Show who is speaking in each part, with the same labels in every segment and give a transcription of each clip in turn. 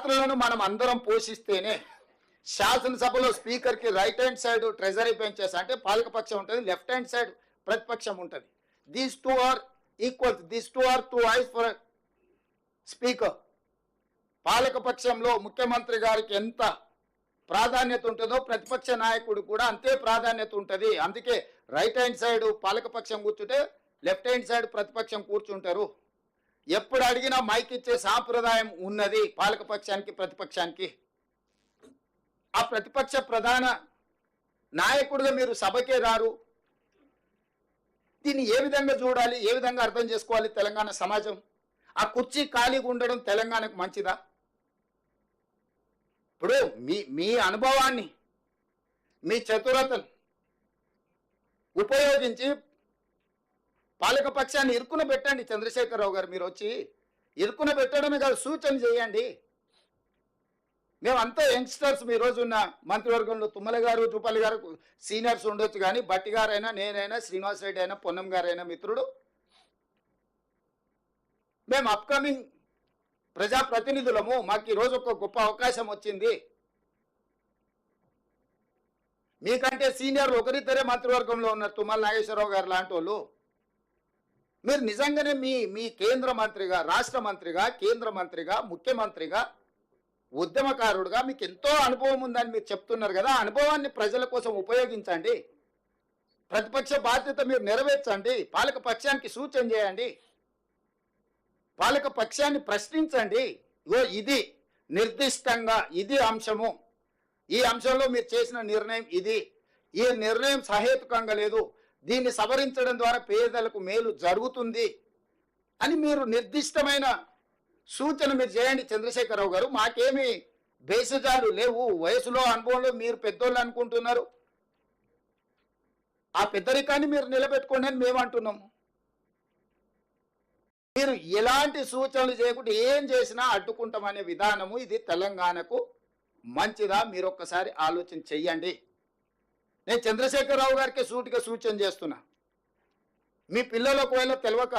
Speaker 1: పాత్రలను మనం అందరం పోషిస్తేనే శాసనసభలో స్పీకర్కి right hand side treasury benches అంటే పాలకపక్షం ఉంటుంది, లెఫ్ట్ హ్యాండ్ సైడ్ ప్రతిపక్షం ఉంటుంది. These two are equal, these two are two eyes for speaker. పాలకపక్షంలో ముఖ్యమంత్రి గారికి ఎంత ప్రాధాన్యత ఉంటుందో ప్రతిపక్ష నాయకుడు కూడా అంతే ప్రాధాన్యత ఉంటుంది. అందుకే రైట్ హ్యాండ్ సైడ్ పాలకపక్షం కూర్చుంటే లెఫ్ట్ హ్యాండ్ సైడ్ ప్రతిపక్షం కూర్చుంటారు. ఎప్పుడు అడిగినా మైక్ ఇచ్చే సాంప్రదాయం ఉన్నది పాలకపక్షానికి ప్రతిపక్షానికి. ఆ ప్రతిపక్ష ప్రధాన నాయకుడిగా మీరు సభకే రారు. దీన్ని ఏ విధంగా చూడాలి, ఏ విధంగా అర్థం చేసుకోవాలి తెలంగాణ సమాజం? ఆ కుర్చీ ఖాళీగా ఉండడం తెలంగాణకు మంచిదా? ఇప్పుడు మీ అనుభవాన్ని, మీ చతురతను ఉపయోగించి పాలకపక్షాన్ని ఇరుకున పెట్టండి. చంద్రశేఖరరావు గారు మీరు వచ్చి ఇరుకున పెట్టడమే కాదు, సూచన చేయండి. మేమంతా యంగ్స్టర్స్, మీ రోజు ఉన్న మంత్రివర్గంలో తుమ్మల గారు, జూపల్లి గారు సీనియర్స్ ఉండొచ్చు, కానీ బట్టి గారైనా, నేనైనా, శ్రీనివాస్ రెడ్డి అయినా, పొన్నం గారైనా మిత్రుడు, మేము అప్కమింగ్ ప్రజాప్రతినిధులము. మాకు ఈరోజు ఒక గొప్ప అవకాశం వచ్చింది. మీకంటే సీనియర్లు ఒకరిద్దరే మంత్రివర్గంలో ఉన్నారు, తుమ్మల నాగేశ్వరరావు గారు లాంటి వాళ్ళు. మీరు నిజంగానే మీ కేంద్ర మంత్రిగా, రాష్ట్ర మంత్రిగా, కేంద్ర మంత్రిగా, ముఖ్యమంత్రిగా, ఉద్యమకారుడుగా మీకు ఎంతో అనుభవం ఉందని మీరు చెప్తున్నారు కదా. ఆ అనుభవాన్ని ప్రజల కోసం ఉపయోగించండి. ప్రతిపక్ష బాధ్యత మీరు నెరవేర్చండి. పాలక పక్షానికి సూచన చేయండి. పాలక పక్షాన్ని ప్రశ్నించండి. ఇది నిర్దిష్టంగా ఇది అంశము, ఈ అంశంలో మీరు చేసిన నిర్ణయం ఇది, ఈ నిర్ణయం సహేతుకంగా లేదు, దీన్ని సవరించడం ద్వారా పేదలకు మేలు జరుగుతుంది అని మీరు నిర్దిష్టమైన సూచన మీరు చేయండి చంద్రశేఖరరావు గారు. మాకేమి భేషజాలు లేవు. వయసులో అనుభవంలో మీరు పెద్దోళ్ళు అనుకుంటున్నారు. ఆ పెద్దరికాన్ని మీరు నిలబెట్టుకోండి అని మేము అంటున్నాము. మీరు ఎలాంటి సూచనలు చేయకుండా ఏం చేసినా అడ్డుకుంటామనే విధానము ఇది తెలంగాణకు మంచిదా? మీరు ఒక్కసారి ఆలోచన చెయ్యండి. నేను చంద్రశేఖరరావు గారికి సూటిగా సూచన చేస్తున్నా. మీ పిల్లలు ఒకవేళ తెలియక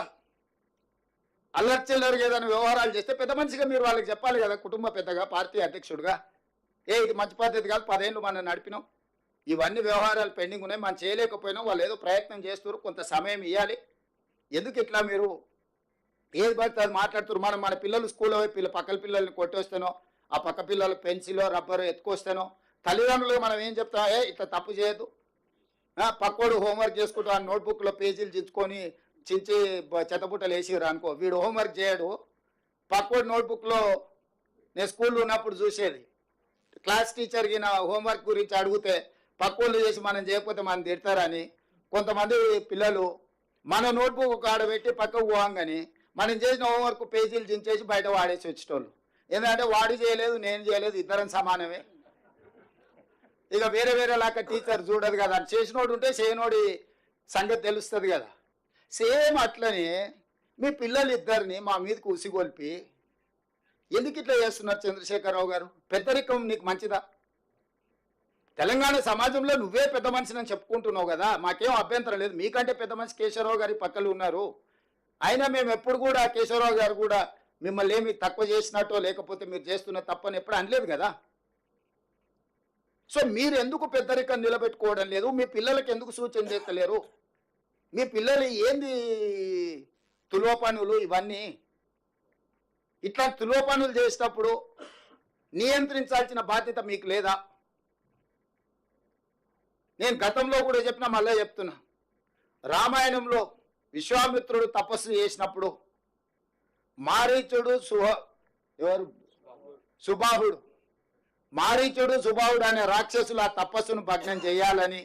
Speaker 1: అల్లర్చిల్లరుగా ఏదైనా వ్యవహారాలు చేస్తే పెద్ద మనిషిగా మీరు వాళ్ళకి చెప్పాలి కదా, కుటుంబ పెద్దగా, పార్టీ అధ్యక్షుడిగా. ఇది మంచి పద్ధతి కాదు, 10 ఏళ్ళు మనం నడిపినాం, ఇవన్నీ వ్యవహారాలు పెండింగ్ ఉన్నాయి, మనం చేయలేకపోయినాం, వాళ్ళు ఏదో ప్రయత్నం చేస్తున్నారు, కొంత సమయం ఇవ్వాలి. ఎందుకు ఇట్లా మీరు ఏది పడితే అది మాట్లాడుతున్నారు? మన పిల్లలు స్కూల్లో పక్కల పిల్లల్ని కొట్టేస్తానో, ఆ పక్క పిల్లలు పెన్సిలో రబ్బరు ఎత్తుకొస్తానో, తల్లిదండ్రులుగా మనం ఏం చెప్తాం? ఇట్లా తప్పు చేయొద్దు. పక్కోడు హోంవర్క్ చేసుకుంటూ ఆ నోట్బుక్లో పేజీలు చించుకొని చించి చెత్తబుట్టలు వేసిరు అనుకో, వీడు హోంవర్క్ చేయడు. పక్కోడు నోట్బుక్లో నేను స్కూల్లో ఉన్నప్పుడు చూసేది, క్లాస్ టీచర్కి నా హోంవర్క్ గురించి అడిగితే పక్కోళ్ళు చేసి మనం చేయకపోతే మనం తిడతారని కొంతమంది పిల్లలు మన నోట్బుక్ ఒక ఆడబెట్టి పక్కకు పోగానే మనం చేసిన హోంవర్క్ పేజీలు చించేసి బయట వాడేసి వచ్చేటోళ్ళు. ఎందుకంటే వాడు చేయలేదు, నేను చేయలేదు, ఇద్దరం సమానమే. ఇక వేరే వేరేలాగా టీచర్ చూడదు కదా, చేసినోడు ఉంటే చేయనోడి సంగతి తెలుస్తుంది కదా. సేమ్ అట్లనే మీ పిల్లలు ఇద్దరిని మా మీదకి ఉసిగొల్పి ఎందుకు ఇట్లా చేస్తున్నారు చంద్రశేఖరరావు గారు? పెద్దరికం నీకు మంచిదా? తెలంగాణ సమాజంలో నువ్వే పెద్ద మనిషిని అని చెప్పుకుంటున్నావు కదా, మాకేం అభ్యంతరం లేదు. మీకంటే పెద్ద మనిషి కేశవరావు గారి పక్కలు ఉన్నారు. అయినా మేము ఎప్పుడు కూడా కేశవరావు గారు కూడా మిమ్మల్ని ఏమి తక్కువ చేసినట్టో లేకపోతే మీరు చేస్తున్న తప్పని ఎప్పుడు అనలేదు కదా. సో మీరు ఎందుకు పెద్దరికం నిలబెట్టుకోవడం లేదు? మీ పిల్లలకి ఎందుకు సూచన చేస్తలేరు? మీ పిల్లలు ఏంది తులువ పనులు ఇవన్నీ? ఇట్లా తులువ పనులు చేసేటప్పుడు నియంత్రించాల్సిన బాధ్యత మీకు లేదా? నేను గతంలో కూడా చెప్పినా, మళ్ళీ చెప్తున్నా. రామాయణంలో విశ్వామిత్రుడు తపస్సు చేసినప్పుడు మారీచుడు సుబాహుడు మారీచుడు సుబాహుడు అనే రాక్షసులు ఆ తపస్సును భగ్నం చేయాలని,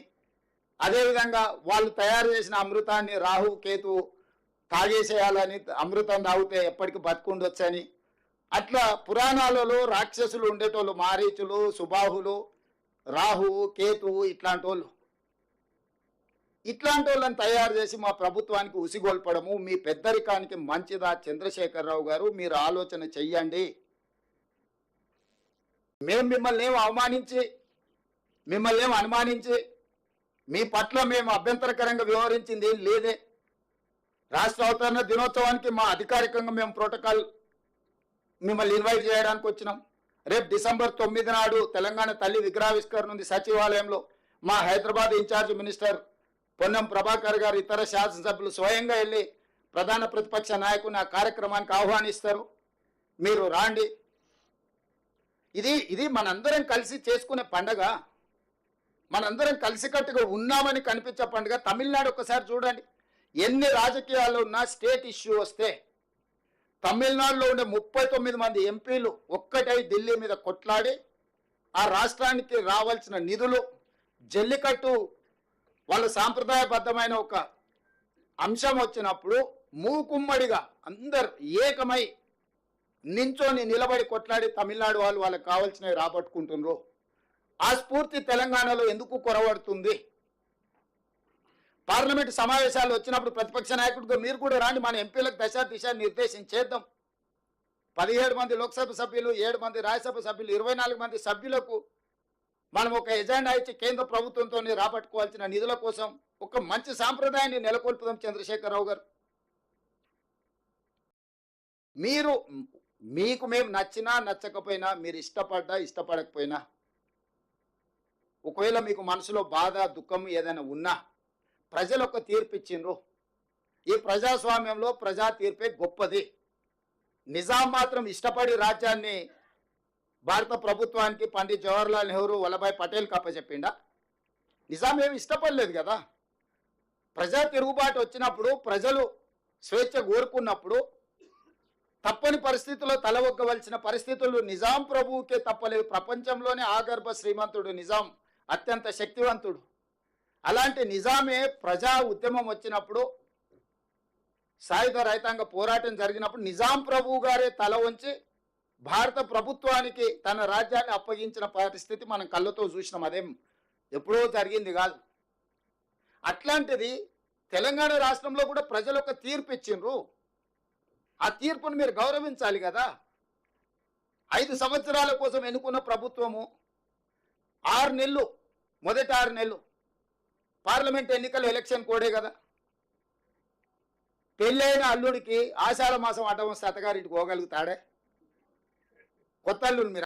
Speaker 1: అదేవిధంగా వాళ్ళు తయారు చేసిన అమృతాన్ని రాహు కేతు తాగేసేయాలని, అమృతం తాగితే ఎప్పటికీ బతుకుండొచ్చని, అట్లా పురాణాలలో రాక్షసులు ఉండేటోళ్ళు మారీచులు, సుబాహులు, రాహు, కేతు ఇట్లాంటి వాళ్ళని తయారు చేసి మా ప్రభుత్వానికి ఉసిగొల్పడము మీ పెద్దరికానికి మంచిదా? చంద్రశేఖరరావు గారు మీరు ఆలోచన చెయ్యండి. మేము మిమ్మల్ని ఏం అనుమానించి మీ పట్ల మేము అభ్యంతరకరంగా వ్యవహరించింది ఏం లేదే. రాష్ట్ర అవతరణ దినోత్సవానికి మా అధికారికంగా మేము ప్రోటోకాల్ మిమ్మల్ని ఇన్వైట్ చేయడానికి వచ్చినాం. రేపు డిసెంబర్ 9 నాడు తెలంగాణ తల్లి విగ్రహావిష్కరణ ఉంది సచివాలయంలో. మా హైదరాబాద్ ఇన్ఛార్జ్ మినిస్టర్ పొన్నం ప్రభాకర్ గారు, ఇతర శాసనసభ్యులు స్వయంగా వెళ్ళి ప్రధాన ప్రతిపక్ష నాయకుని ఆ కార్యక్రమానికి ఆహ్వానిస్తారు. మీరు రాండి. ఇది మనందరం కలిసి చేసుకునే పండగ, మనందరం కలిసికట్టుగా ఉన్నామని కనిపించే పండుగ. తమిళనాడు ఒక్కసారి చూడండి, ఎన్ని రాజకీయాల్లో ఉన్నా స్టేట్ ఇష్యూ వస్తే తమిళనాడులో ఉండే 39 మంది ఎంపీలు ఒక్కటై ఢిల్లీ మీద కొట్లాడి ఆ రాష్ట్రానికి రావాల్సిన నిధులు, జల్లికట్టు వాళ్ళ సాంప్రదాయబద్ధమైన ఒక అంశం వచ్చినప్పుడు మూకుమ్మడిగా అందరు ఏకమై నించోని నిలబడి కొట్లాడి తమిళనాడు వాళ్ళు వాళ్ళకి కావాల్సినవి రాబట్టుకుంటున్నారు. ఆ స్ఫూర్తి తెలంగాణలో ఎందుకు కొరవడుతుంది? పార్లమెంట్ సమావేశాలు వచ్చినప్పుడు ప్రతిపక్ష నాయకుడిగా మీరు కూడా రాండి, మన ఎంపీలకు దిశ నిర్దేశం చేద్దాం. 17 మంది లోక్సభ సభ్యులు, 7 మంది రాజ్యసభ సభ్యులు, 24 మంది సభ్యులకు మనం ఒక ఎజెండా ఇచ్చి కేంద్ర ప్రభుత్వంతో రాబట్టుకోవాల్సిన నిధుల కోసం ఒక మంచి సాంప్రదాయాన్ని నెలకొల్పుదాం. చంద్రశేఖరరావు గారు, మీకు మేము నచ్చినా నచ్చకపోయినా, మీరు ఇష్టపడ్డా ఇష్టపడకపోయినా, ఒకవేళ మీకు మనసులో బాధ దుఃఖం ఏదైనా ఉన్నా ప్రజలు ఒక తీర్పు ఇచ్చిండ్రు. ఈ ప్రజాస్వామ్యంలో ప్రజా తీర్పే గొప్పది. నిజాం మాత్రం ఇష్టపడి రాజ్యాన్ని భారత ప్రభుత్వానికి పండిత్ జవహర్లాల్ నెహ్రూ, వల్లభాయ్ పటేల్ కప్పచెప్పిండా? నిజాం ఏమి ఇష్టపడలేదు కదా. ప్రజా తిరుగుబాటు వచ్చినప్పుడు, ప్రజలు స్వేచ్ఛ కోరుకున్నప్పుడు తప్పని పరిస్థితుల్లో తల ఒగ్గవలసిన పరిస్థితులు నిజాం ప్రభువుకే తప్పలేదు. ప్రపంచంలోనే ఆగర్భ శ్రీమంతుడు నిజాం, అత్యంత శక్తివంతుడు. అలాంటి నిజామే ప్రజా ఉద్యమం వచ్చినప్పుడు, సాయుధ రైతాంగ పోరాటం జరిగినప్పుడు నిజాం ప్రభువు గారే తల వంచి భారత ప్రభుత్వానికి తన రాజ్యాన్ని అప్పగించిన పరిస్థితి మనం కళ్ళతో చూసినాం. అదేం ఎప్పుడో జరిగింది కాదు. అట్లాంటిది తెలంగాణ రాష్ట్రంలో కూడా ప్రజలు ఒక తీర్పు ఇచ్చిండ్రు. ఆ తీర్పును మీరు గౌరవించాలి కదా. 5 సంవత్సరాల కోసం ఎన్నుకున్న ప్రభుత్వము 6 నెలలు, మొదటి 6 నెలలు పార్లమెంట్ ఎన్నికలు, ఎలక్షన్ కోడే కదా. పెళ్ళైన అల్లుడికి ఆషాఢ మాసం అడ్డం వస్తే అత్తగారింటికి పోగలుగుతాడే? కొత్త అల్లుడు మీరు